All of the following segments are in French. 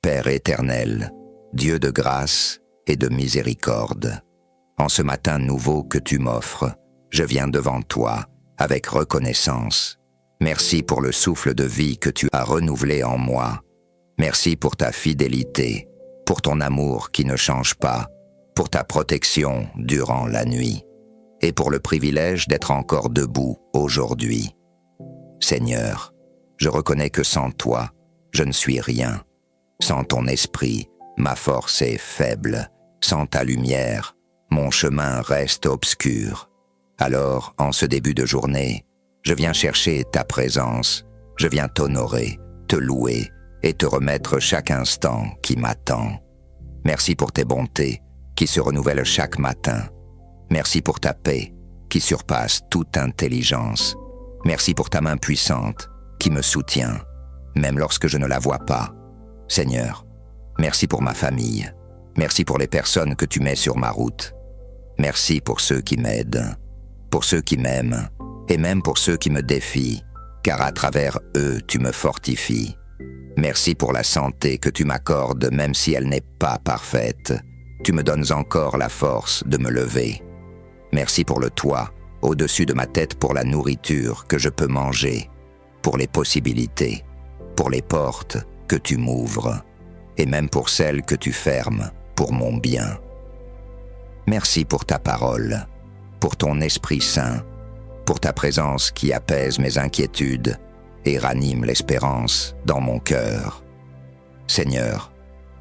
Père éternel, Dieu de grâce et de miséricorde, en ce matin nouveau que tu m'offres, je viens devant toi avec reconnaissance. Merci pour le souffle de vie que tu as renouvelé en moi. Merci pour ta fidélité, pour ton amour qui ne change pas, pour ta protection durant la nuit, et pour le privilège d'être encore debout aujourd'hui. Seigneur, je reconnais que sans toi, je ne suis rien. Sans ton esprit, ma force est faible. Sans ta lumière, mon chemin reste obscur. Alors, en ce début de journée, je viens chercher ta présence, je viens t'honorer, te louer et te remettre chaque instant qui m'attend. Merci pour tes bontés qui se renouvellent chaque matin. Merci pour ta paix qui surpasse toute intelligence. Merci pour ta main puissante qui me soutient, même lorsque je ne la vois pas. Seigneur, merci pour ma famille. Merci pour les personnes que tu mets sur ma route. Merci pour ceux qui m'aident, pour ceux qui m'aiment, et même pour ceux qui me défient, car à travers eux, tu me fortifies. Merci pour la santé que tu m'accordes, même si elle n'est pas parfaite. Tu me donnes encore la force de me lever. Merci pour le toit, au-dessus de ma tête, pour la nourriture que je peux manger, pour les possibilités, pour les portes que tu m'ouvres, et même pour celles que tu fermes pour mon bien. Merci pour ta parole, pour ton Esprit Saint, pour ta présence qui apaise mes inquiétudes et ranime l'espérance dans mon cœur. Seigneur,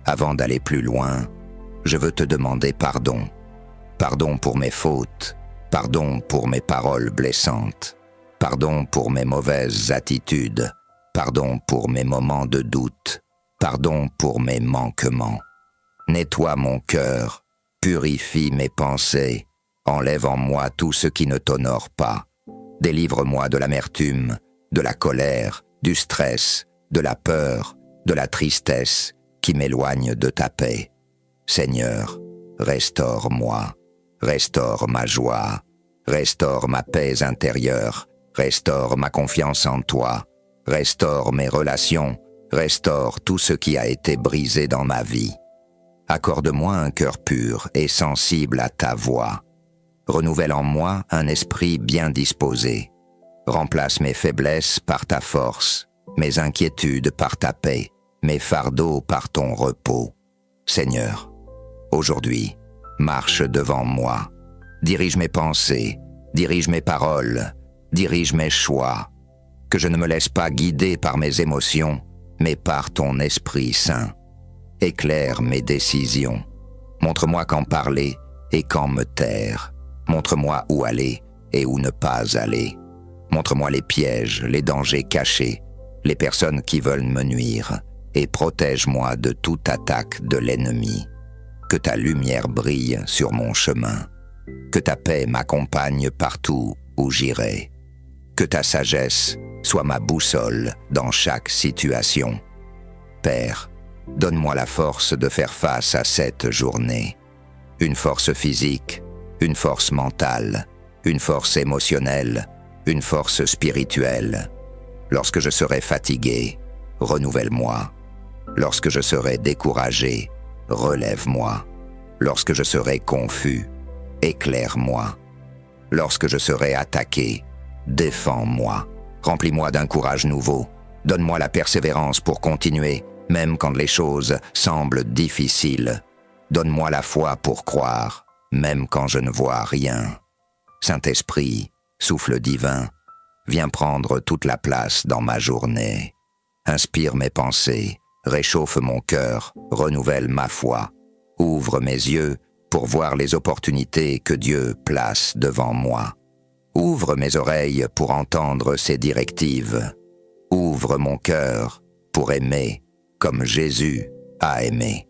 avant d'aller plus loin, je veux te demander pardon. Pardon pour mes fautes, pardon pour mes paroles blessantes, pardon pour mes mauvaises attitudes, pardon pour mes moments de doute, pardon pour mes manquements. Nettoie mon cœur, purifie mes pensées, enlève en moi tout ce qui ne t'honore pas. Délivre-moi de l'amertume, de la colère, du stress, de la peur, de la tristesse qui m'éloignent de ta paix. Seigneur, restaure-moi, restaure ma joie, restaure ma paix intérieure, restaure ma confiance en toi, restaure mes relations, restaure tout ce qui a été brisé dans ma vie. Accorde-moi un cœur pur et sensible à ta voix. Renouvelle en moi un esprit bien disposé. Remplace mes faiblesses par ta force, mes inquiétudes par ta paix, mes fardeaux par ton repos. Seigneur, aujourd'hui, marche devant moi. Dirige mes pensées, dirige mes paroles, dirige mes choix. Que je ne me laisse pas guider par mes émotions, mais par ton Esprit Saint. Éclaire mes décisions. Montre-moi quand parler et quand me taire. Montre-moi où aller et où ne pas aller. Montre-moi les pièges, les dangers cachés, les personnes qui veulent me nuire, et protège-moi de toute attaque de l'ennemi. Que ta lumière brille sur mon chemin. Que ta paix m'accompagne partout où j'irai. Que ta sagesse soit ma boussole dans chaque situation. Père, donne-moi la force de faire face à cette journée. Une force physique, une force mentale, une force émotionnelle, une force spirituelle. Lorsque je serai fatigué, renouvelle-moi. Lorsque je serai découragé, relève-moi. Lorsque je serai confus, éclaire-moi. Lorsque je serai attaqué, défends-moi. Remplis-moi d'un courage nouveau. Donne-moi la persévérance pour continuer, même quand les choses semblent difficiles. Donne-moi la foi pour croire, même quand je ne vois rien. Saint-Esprit, souffle divin, viens prendre toute la place dans ma journée. Inspire mes pensées, réchauffe mon cœur, renouvelle ma foi. Ouvre mes yeux pour voir les opportunités que Dieu place devant moi. Ouvre mes oreilles pour entendre ses directives. Ouvre mon cœur pour aimer comme Jésus a aimé.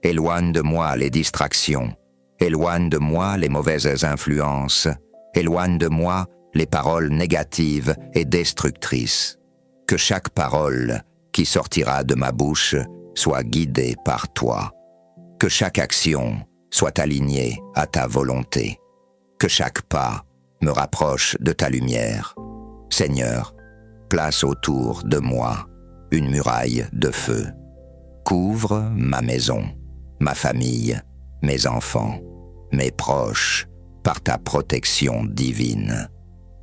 Éloigne de moi les distractions. Éloigne de moi les mauvaises influences. Éloigne de moi les paroles négatives et destructrices. Que chaque parole qui sortira de ma bouche soit guidée par toi. Que chaque action soit alignée à ta volonté. Que chaque pas me rapproche de ta lumière. Seigneur, place autour de moi une muraille de feu. Couvre ma maison, ma famille, mes enfants, mes proches, par ta protection divine.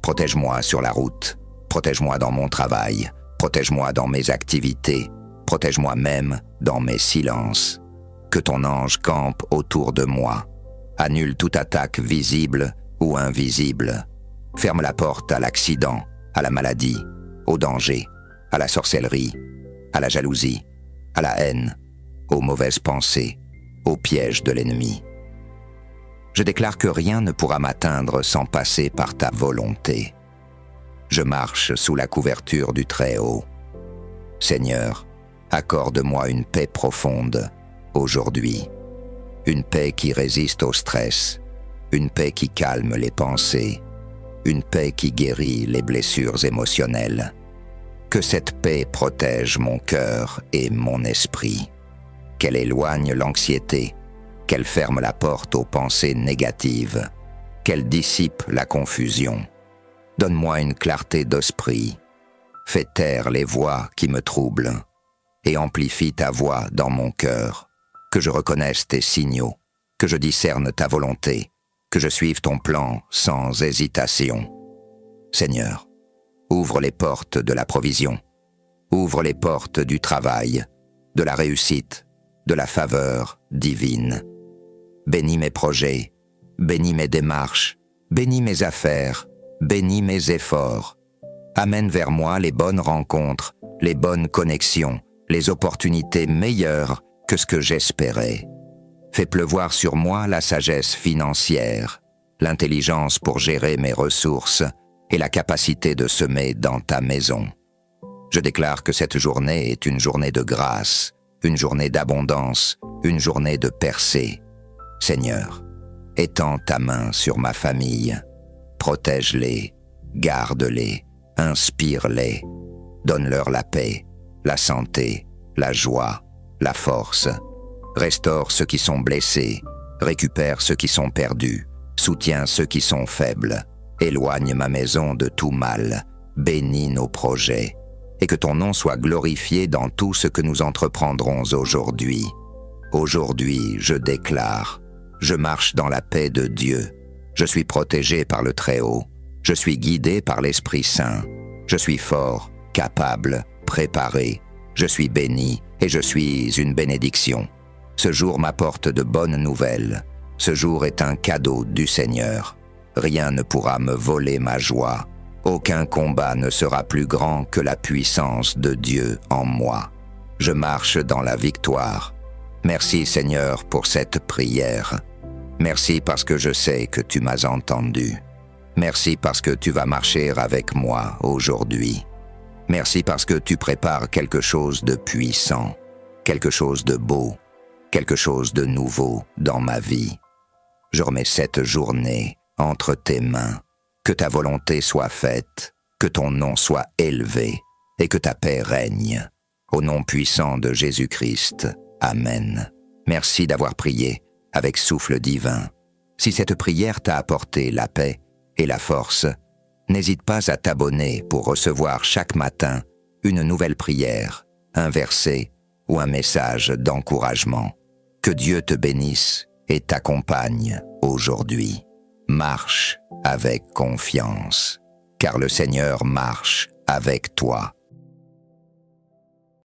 Protège-moi sur la route, protège-moi dans mon travail, protège-moi dans mes activités, protège-moi même dans mes silences. Que ton ange campe autour de moi. Annule toute attaque visible ou invisible. Ferme la porte à l'accident, à la maladie, au danger, à la sorcellerie, à la jalousie, à la haine, aux mauvaises pensées, aux pièges de l'ennemi. Je déclare que rien ne pourra m'atteindre sans passer par ta volonté. Je marche sous la couverture du Très-Haut. Seigneur, accorde-moi une paix profonde, aujourd'hui. Une paix qui résiste au stress, une paix qui calme les pensées, une paix qui guérit les blessures émotionnelles. Que cette paix protège mon cœur et mon esprit. Qu'elle éloigne l'anxiété, qu'elle ferme la porte aux pensées négatives, qu'elle dissipe la confusion. Donne-moi une clarté d'esprit. Fais taire les voix qui me troublent et amplifie ta voix dans mon cœur. Que je reconnaisse tes signaux, que je discerne ta volonté, que je suive ton plan sans hésitation. Seigneur, ouvre les portes de la provision, ouvre les portes du travail, de la réussite, de la faveur divine. Bénis mes projets, bénis mes démarches, bénis mes affaires, bénis mes efforts. Amène vers moi les bonnes rencontres, les bonnes connexions, les opportunités meilleures que ce que j'espérais. Fais pleuvoir sur moi la sagesse financière, l'intelligence pour gérer mes ressources et la capacité de semer dans ta maison. Je déclare que cette journée est une journée de grâce, une journée d'abondance, une journée de percée. Seigneur, étends ta main sur ma famille, protège-les, garde-les, inspire-les, donne-leur la paix, la santé, la joie, la force. Restaure ceux qui sont blessés, récupère ceux qui sont perdus, soutiens ceux qui sont faibles, éloigne ma maison de tout mal, bénis nos projets, et que ton nom soit glorifié dans tout ce que nous entreprendrons aujourd'hui. Aujourd'hui, je déclare, je marche dans la paix de Dieu, je suis protégé par le Très-Haut, je suis guidé par l'Esprit Saint, je suis fort, capable, préparé, je suis béni et je suis une bénédiction. Ce jour m'apporte de bonnes nouvelles. Ce jour est un cadeau du Seigneur. Rien ne pourra me voler ma joie. Aucun combat ne sera plus grand que la puissance de Dieu en moi. Je marche dans la victoire. Merci Seigneur pour cette prière. Merci parce que je sais que tu m'as entendu. Merci parce que tu vas marcher avec moi aujourd'hui. Merci parce que tu prépares quelque chose de puissant, quelque chose de beau, quelque chose de nouveau dans ma vie. Je remets cette journée entre tes mains. Que ta volonté soit faite, que ton nom soit élevé et que ta paix règne. Au nom puissant de Jésus-Christ. Amen. Merci d'avoir prié avec souffle divin. Si cette prière t'a apporté la paix et la force, n'hésite pas à t'abonner pour recevoir chaque matin une nouvelle prière, un verset ou un message d'encouragement. Que Dieu te bénisse et t'accompagne aujourd'hui. Marche avec confiance, car le Seigneur marche avec toi.